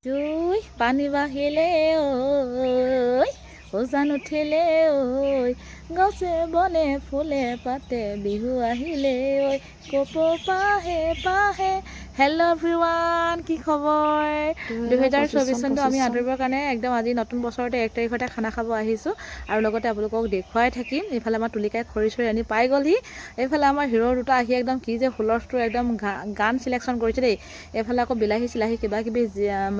জুই পানী বাঢ়িলে ঐ উজান উঠিলে ঐ গছে বনে ফুলে পাতে বিহু আহিলে ঐ কপ পাহে পাহে। হেল্ল' এভৰিৱান, কি খবৰ? 2024 চনটো আমি আদৰিবৰ কাৰণে একদম আজি নতুন বছৰতে 1 তাৰিখতে খানা খাব আহিছোঁ আৰু লগতে আপোনালোকক দেখুৱাই থাকিম। এইফালে আমাৰ তুলিকাই খৰি চৰি আনি পাই গ'লহি। এইফালে আমাৰ হিৰ' দুটা আহি একদম কি যে হুলস্থুল, একদম গান চিলেকশ্যন কৰিছে দেই। এইফালে আকৌ বিলাহী চিলাহী কিবা কিবি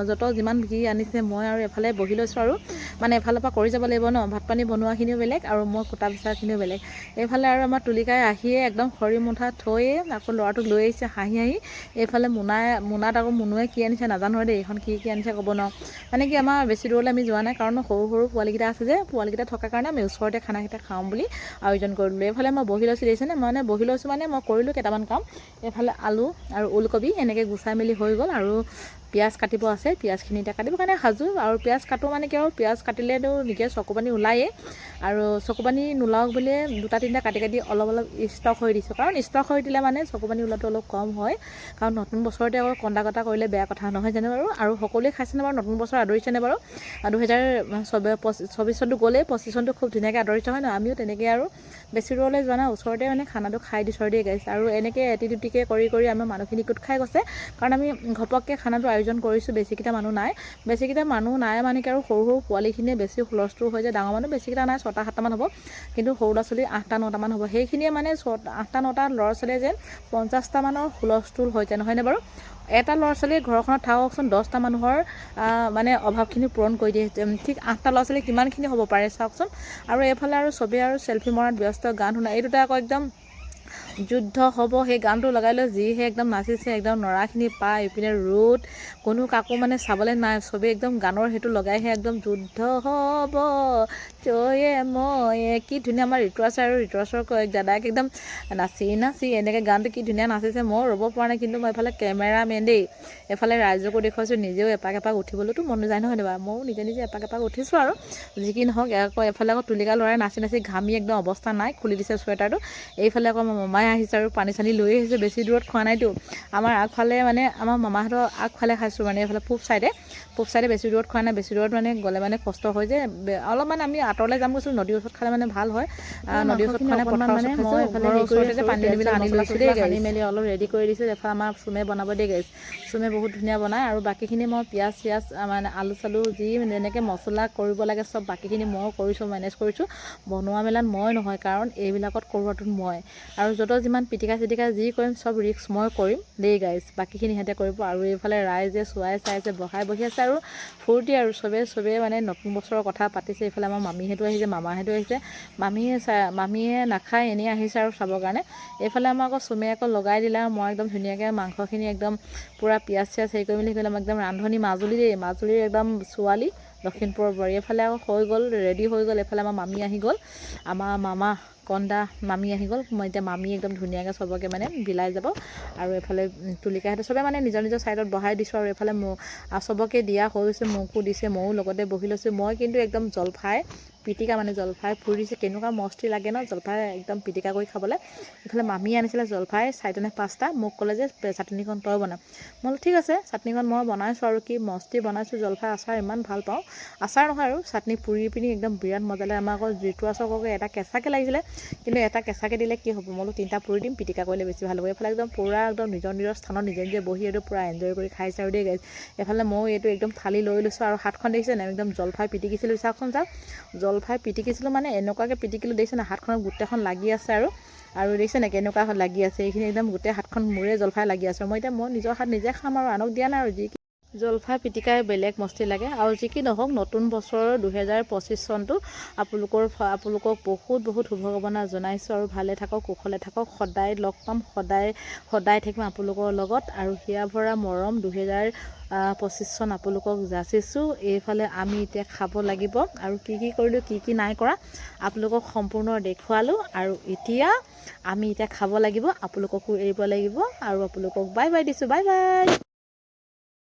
যত যিমান যি আনিছে মই আৰু এফালে বহি লৈছোঁ আৰু মানে এফালৰ পৰা কৰি যাব লাগিব ন, ভাত পানী বনোৱাখিনিও বেলেগ আৰু মই কুটা বিচাৰখিনিও বেলেগ। এইফালে আৰু আমাৰ তুলিকাই আহিয়ে একদম খৰি মুঠা থৈয়ে আকৌ ল'ৰাটোক লৈ আহিছে হাঁহি হাঁহি। এইফালে মোনাত আকৌ মুনুৱে কি আনিছে নাজানো দেই, এইখন কি আনিছে ক'ব নোৱাৰোঁ। মানে কি আমাৰ বেছি দূৰলৈ আমি যোৱা নাই, কাৰণ সৰু সৰু পোৱালীকেইটা আছে যে, পোৱালীকেইটা থকাৰ কাৰণে আমি ওচৰতে খানাকেইটা খাওঁ বুলি আয়োজন কৰিলোঁ। এইফালে মই বহি লৈছোঁ দেখিছেনে, মানে বহি লৈছোঁ মানে মই কৰিলোঁ কেইটামান কাম। এইফালে আলু আৰু ওলকবি এনেকৈ গুচাই মেলি হৈ গ'ল আৰু পিঁয়াজ কাটিব আছে, পিঁয়াজখিনি এতিয়া কাটিবৰ কাৰণে সাজু আৰু পিঁয়াজ কাটোঁ মানে কি আৰু পিঁয়াজ কাটিলেতো নিজে চকুপানী ওলায়েই আৰু চকুপানী নোলাওক বুলিয়ে দুটা তিনিটা কাটি কাটি অলপ অলপ ষ্টক হৈ দিছোঁ, কাৰণ ষ্টক হৈ দিলে মানে চকুপানী ওলোৱাটো অলপ কম হয়। কাৰণ নতুন বছৰতে আকৌ কন্দা কটা কৰিলে বেয়া কথা নহয় জানো বাৰু। আৰু সকলোৱে খাইছেনে বাৰু, নতুন বছৰ আদৰিছেনে বাৰু? 2024 চনটো গ'লেই, 25 চনটো খুব ধুনীয়াকৈ আদৰিছে হয় ন। আমিও তেনেকৈ আৰু বেছি দূৰলৈ যোৱা নাই, ওচৰতে মানে খানাটো খাই দিছোঁ দেই গাইছ। আৰু এনেকৈ এটি দুটিকৈ কৰি কৰি আমাৰ মানুহখিনি গোট খাই গৈছে, কাৰণ আমি ঘপককৈ খানাটো আয়োজন কৰিছোঁ। বেছিকেইটা মানুহ নাই মানে কি আৰু সৰু সৰু পোৱালিখিনিয়ে বেছি হুলস্থুল হৈ যায়। ডাঙৰ মানুহ বেছিকেইটা নাই, 6টা 7টামান হ'ব, কিন্তু সৰু ল'ৰা ছোৱালী 8টা 9টামান হ'ব। সেইখিনিয়ে মানে 8টা 9টা ল'ৰা ছোৱালীয়ে যেন 50টামানৰ হুলস্থুল হৈ যায় নহয়নে বাৰু। এটা ল'ৰা ছোৱালীয়ে ঘৰখনত থাককচোন 10টা মানুহৰ মানে অভাৱখিনি পূৰণ কৰি দিয়ে। ঠিক 8টা ল'ৰা ছোৱালী কিমানখিনি হ'ব পাৰে চাওকচোন। আৰু এইফালে আৰু চবেই আৰু চেল্ফি মৰাত ব্যস্ত, গান শুনা। এই দুটা আকৌ একদম যুদ্ধ হ'ব, সেই গানটো লগাই লৈ যিহে একদম নাচিছে, একদম নৰাখিনি পাই ইপিনে ৰ'দ, কোনো কাকো মানে চাবলৈ নাই, চবেই একদম গানৰ সেইটো লগাইহে একদম যুদ্ধ হ'ব তয়ে ময়ে। কি ধুনীয়া আমাৰ ঋতুৰাজ আৰু ঋতুৰাজৰ দাদাক একদম নাচি নাচি এনেকৈ গানটো কি ধুনীয়া নাচিছে। মই ৰ'ব পৰা নাই, কিন্তু মই এইফালে কেমেৰামেন দেই, এইফালে ৰাইজকো দেখুৱাইছোঁ, নিজেও এপাক এপাক উঠিবলৈতো মন যায় নহয় বা, ময়ো নিজে এপাক এপাক উঠিছোঁ আৰু যি কি নহওক। আকৌ এফালে আকৌ তুলিকা ল'ৰাই নাচি নাচি ঘামি একদম অৱস্থা নাই, খুলি দিছে চুৱেটাৰটো। এইফালে আকৌ আমাৰ মামাই আহিছে আৰু পানী চানী লৈ আহিছে, বেছি দূৰত খোৱা নাইতো। আমাৰ আগফালে মানে আমাৰ মামাহঁতৰ আগফালে খাইছোঁ, মানে এইফালে পূব চাইডে বেছি দূৰত খোৱা নাই। বেছি দূৰত মানে গ'লে মানে কষ্ট হয় যে, অলপমান আমি আঁতৰলৈ যাম কৈছোঁ, নদীৰ ওচৰত খালে মানে ভাল হয়। নদীৰ ওচৰত খোৱা নাই, পথাৰৰ ওচৰত খাইছোঁ। ঘৰৰ ওচৰতে পানী ঢালি মেলি আনি লৈছোঁ দেই, আনি মেলি অলপ ৰেডি কৰি দিছোঁ। এফালে আমাৰ চুমে বনাব দেই গাইছ, চুমে বহুত ধুনীয়া বনায়। আৰু বাকীখিনি মই পিঁয়াজ চিয়াজ মানে আলু চালু যি যেনেকৈ মছলা কৰিব লাগে চব বাকীখিনি মই কৰিছোঁ, মেনেজ কৰিছোঁ। বনোৱা মেলাত মই নহয়, কাৰণ এইবিলাকত কৰোৱাটোত মই। আৰু য'ত যিমান পিটিকা চিটিকা যি কৰিম চব ৰিস্ক মই কৰিম দেই গাইজ, বাকীখিনি সিহঁতে কৰিব। আৰু এইফালে ৰাইজে চোৱাই চাইছে, বহাই বহি আছে আৰু ফূৰ্তি আৰু চবেই মানে নতুন বছৰৰ কথা পাতিছে। এইফালে আমাৰ মামীহঁতো আহিছে, মামাহঁতো আহিছে। মামীয়ে নাখায়, এনেই আহিছে আৰু চাবৰ কাৰণে। এইফালে আমাৰ আকৌ চুমে আকৌ লগাই দিলে আৰু মই একদম ধুনীয়াকৈ মাংসখিনি একদম পূৰা পিঁয়াজ চিয়াজ হেৰি কৰি মেলি কৰিলে। একদম ৰান্ধনি মাজুলীৰ একদম ছোৱালী, লখিমপুৰৰ বোৱাৰী। এইফালে আকৌ হৈ গ'ল, ৰেডি হৈ গ'ল। এইফালে আমাৰ মামী আহি গ'ল, আমাৰ মামা কন্দা মামী আহি গ'ল। মই এতিয়া মামী একদম ধুনীয়াকৈ চবকে মানে বিলাই যাব। আৰু এইফালে তুলিকাহঁতে চবে মানে নিজৰ নিজৰ ছাইডত বহাই দিছোঁ। আৰু এইফালে চবকে দিয়া হৈছে, মোকো দিছে, ময়ো লগতে বহি লৈছোঁ। মই কিন্তু একদম জলফাই পিটিকা, মানে জলফাই ফুৰিছে কেনেকুৱা মস্তি লাগে ন, জলফাই একদম পিটিকা কৰি খাবলৈ। এইফালে মামী আনিছিলে জলফাই 4টা নে 5টা, মোক ক'লে যে চাটনিখন তই বনা। মই বোলো ঠিক আছে, চাটনিখন মই বনাইছোঁ আৰু কি মস্তি বনাইছোঁ। জলফাই আচাৰ ইমান ভাল পাওঁ, আচাৰ নহয় আৰু চাটনি পুৰি পিনি একদম বিৰাট মজা লাগে। আমাৰ আকৌ ঋতুৰাজক এটা কেঁচাকৈ লাগিছিলে, কিন্তু এটা কেঁচাকৈ দিলে কি হ'ব, মই বোলো 3টা পুৰি দিম, পিটিকা কৰিলে বেছি ভাল হ'ব। এইফালে একদম পূৰা একদম নিজৰ নিজৰ স্থানত নিজে নিজে বহি এইটো পূৰা এনজয় কৰি খাইছে আৰু দেই গাইজ। এইফালে ময়ো এইটো একদম থালি লৈ লৈছোঁ আৰু হাতখন দেখিছে নাই, একদম জলফাই পিটিকিছিলোঁ। চাওকচোন চাওক, জলফাই পিটিকিছিলোঁ মানে এনেকুৱাকৈ পিটিকিলোঁ দেখিছে নাই, হাতখনত গোটেইখন লাগি আছে আৰু দেখিছে নাই কেনেকুৱা লাগি আছে। এইখিনি একদম গোটেই হাতখন মোৰে জলফাই লাগি আছে। মই নিজৰ হাত নিজে খাম আৰু আনক দিয়া নাই আৰু। যি জলফাই পিটিকাই বেলেগ মস্তি লাগে। আৰু যি কি নহওক, নতুন বছৰৰ 2025 চনটো আপোনালোকক বহুত শুভকামনা জনাইছোঁ। আৰু ভালে থাকক, কুশলে থাকক, সদায় লগ পাম, সদায় থাকিম আপোনালোকৰ লগত। আৰু হিয়া ভৰা মৰম 2025 চন আপোনালোকক যাচিছোঁ। এইফালে আমি এতিয়া খাব লাগিব, আৰু কি কৰিলোঁ কি নাই কৰা আপোনালোকক সম্পূৰ্ণ দেখুৱালোঁ। আৰু এতিয়া আমি খাব লাগিব, আপোনালোককো এৰিব লাগিব। আৰু আপোনালোকক বাই বাই দিছোঁ, বাই বাই।